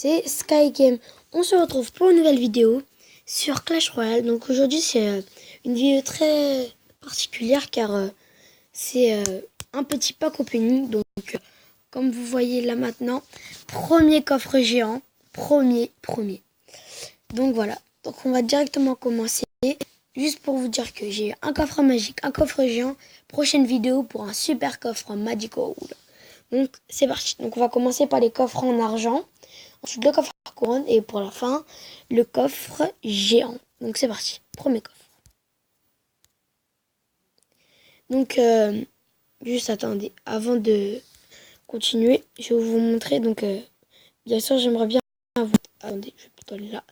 c'est Sky Game. On se retrouve pour une nouvelle vidéo sur Clash Royale. Donc aujourd'hui c'est une vidéo très particulière car c'est un petit pack opening. Donc comme vous voyez là maintenant, premier coffre géant, premier. Donc voilà, donc on va directement commencer. Juste pour vous dire que j'ai un coffre magique, un coffre géant. Prochaine vidéo pour un super coffre Magical. Donc c'est parti. Donc on va commencer par les coffres en argent. Ensuite le coffre couronne et pour la fin le coffre géant. Donc c'est parti. Premier coffre. Donc juste attendez. Avant de continuer, je vais vous montrer. Donc bien sûr j'aimerais bien vous... Attendez, je vais plutôt aller là.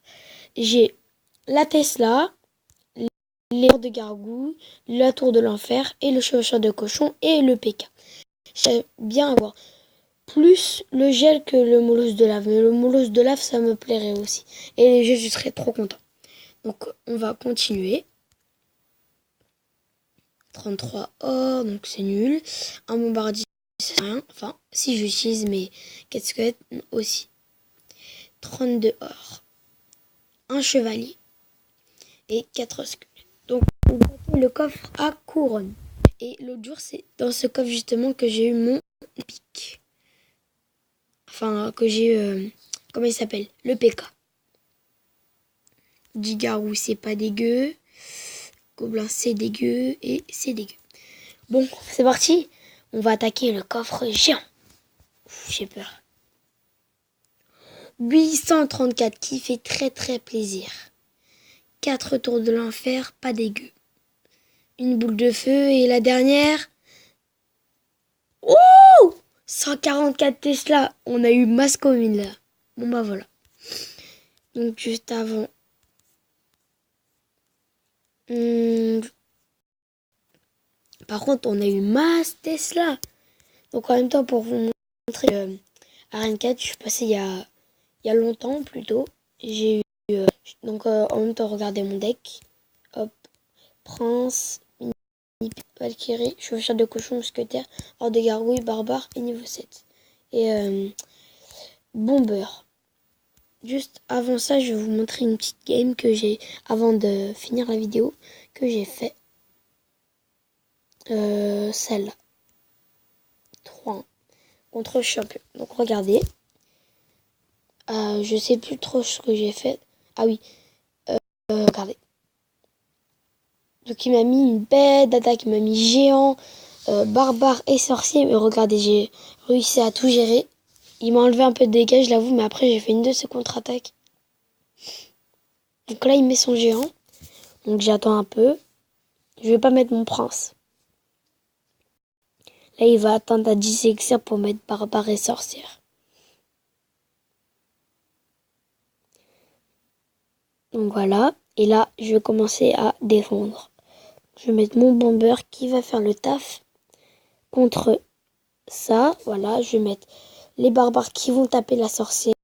J'ai la Tesla, les de gargouille, la tour de l'enfer et le chevaucheur de cochon et le PK. J'aime bien avoir plus le gel que le molosse de lave. Mais le molosse de lave, ça me plairait aussi. Et les gels, je serais trop content. Donc, on va continuer. 33 or, donc c'est nul. Un bombardier, c'est rien. Enfin, si j'utilise mes 4 squelettes aussi. 32 or. Un chevalier. Et 4 squelettes. Donc, on va passer le coffre à couronne. Et l'autre jour, c'est dans ce coffre justement que j'ai eu mon pic. Enfin, que j'ai eu... comment il s'appelle? Le PK. Gigarou, c'est pas dégueu. Gobelin, c'est dégueu. Et c'est dégueu. Bon, c'est parti. On va attaquer le coffre géant. J'ai peur. 834 qui fait très plaisir. 4 tours de l'enfer, pas dégueu. Une boule de feu et la dernière... Oh 144 Tesla. On a eu masse commune là. Bon bah voilà. Donc juste avant... Par contre, on a eu masse Tesla. Donc en même temps, pour vous montrer Arène 4, je suis passé il y a longtemps plutôt. J'ai eu... donc en même temps, regardez mon deck. Hop. Prince, Valkyrie, chevaucheur de cochon, mousquetaire, hors de gargouille, barbare et niveau 7. Et bomber. Juste avant ça, je vais vous montrer une petite game que j'ai, avant de finir la vidéo, que j'ai fait. Celle-là. 3 contre champion. Donc regardez. Je sais plus trop ce que j'ai fait. Ah oui. Regardez. Donc il m'a mis une bête d'attaque. Il m'a mis géant, barbare et sorcier. Mais regardez, j'ai réussi à tout gérer. Il m'a enlevé un peu de dégâts, je l'avoue. Mais après, j'ai fait une de ses contre-attaques. Donc là, il met son géant. Donc j'attends un peu. Je vais pas mettre mon prince. Là, il va attendre à 10 elixirs pour mettre barbare et sorcière. Donc voilà. Et là, je vais commencer à défendre. Je vais mettre mon bomber qui va faire le taf contre ça. Voilà, je vais mettre les barbares qui vont taper la sorcière.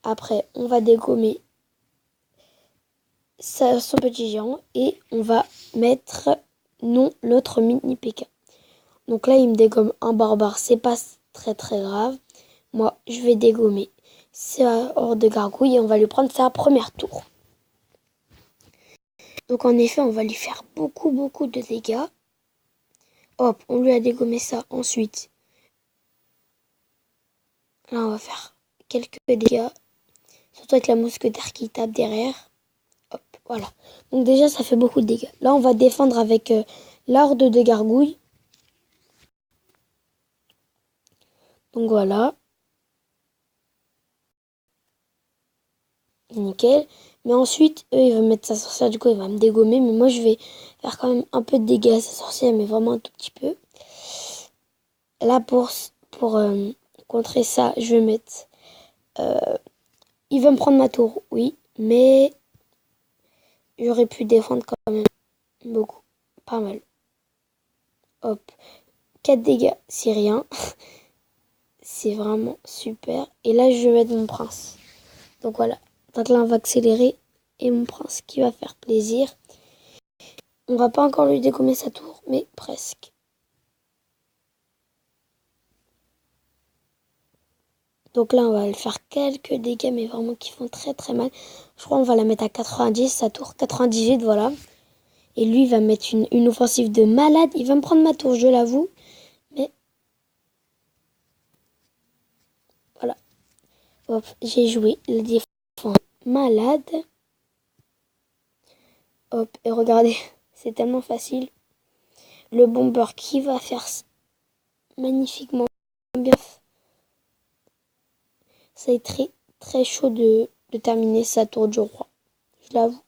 Après, on va dégommer son petit géant et on va mettre non l'autre mini PK. Donc là, il me dégomme un barbare, c'est pas très grave. Moi, je vais dégommer ça hors de gargouille et on va lui prendre sa première tour. Donc en effet, on va lui faire beaucoup de dégâts. Hop, on lui a dégommé ça. Ensuite, là, on va faire quelques dégâts. Surtout avec la mousquetaire qui tape derrière. Hop, voilà. Donc déjà, ça fait beaucoup de dégâts. Là, on va défendre avec l'horde de gargouilles. Donc voilà. Nickel. Mais ensuite, eux, ils vont mettre sa sorcière. Du coup, il va me dégommer. Mais moi, je vais faire quand même un peu de dégâts à sa sorcière. Mais vraiment un tout petit peu. Là, pour contrer ça, je vais mettre... il va me prendre ma tour, oui. Mais j'aurais pu défendre quand même beaucoup. Pas mal. Hop. 4 dégâts, c'est rien. C'est vraiment super. Et là, je vais mettre mon prince. Donc voilà. Donc là, on va accélérer. Et mon prince qui va faire plaisir. On va pas encore lui dégommer sa tour, mais presque. Donc là, on va le faire quelques dégâts, mais vraiment qui font très très mal. Je crois qu'on va la mettre à 90, sa tour. 98, voilà. Et lui, il va mettre une offensive de malade. Il va me prendre ma tour, je l'avoue. Mais voilà. Hop, j'ai joué le défense malade. Hop, et regardez, c'est tellement facile. Le bomber qui va faire magnifiquement bien. Ça est très très chaud de terminer sa tour du roi. Je l'avoue.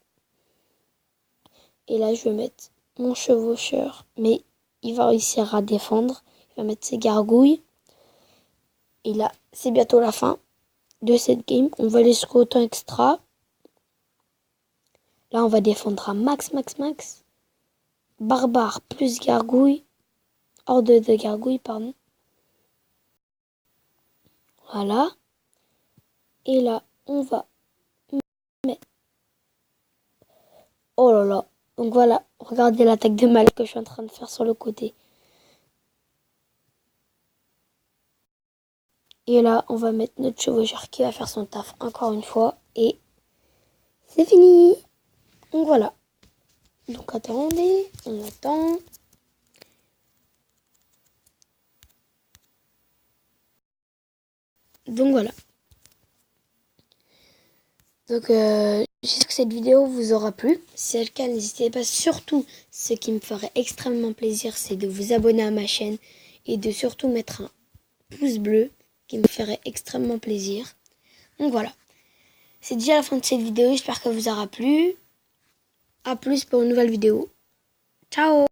Et là, je vais mettre mon chevaucheur. Mais il va réussir à défendre. Il va mettre ses gargouilles. Et là, c'est bientôt la fin de cette game. On va aller jusqu'au temps extra. Là, on va défendre à max, max, max. Barbare plus gargouille. Horde de gargouille, pardon. Voilà. Et là, on va mettre... Oh là là. Donc voilà, regardez l'attaque de mal que je suis en train de faire sur le côté. Et là, on va mettre notre chevaucheur qui va faire son taf encore une fois. Et c'est fini. Donc voilà. Donc attendez, on attend. Donc voilà. Donc j'espère que cette vidéo vous aura plu. Si c'est le cas, n'hésitez pas. Surtout, ce qui me ferait extrêmement plaisir, c'est de vous abonner à ma chaîne et de surtout mettre un pouce bleu qui me ferait extrêmement plaisir. Donc voilà. C'est déjà la fin de cette vidéo. J'espère qu'elle vous aura plu. A plus pour une nouvelle vidéo. Ciao!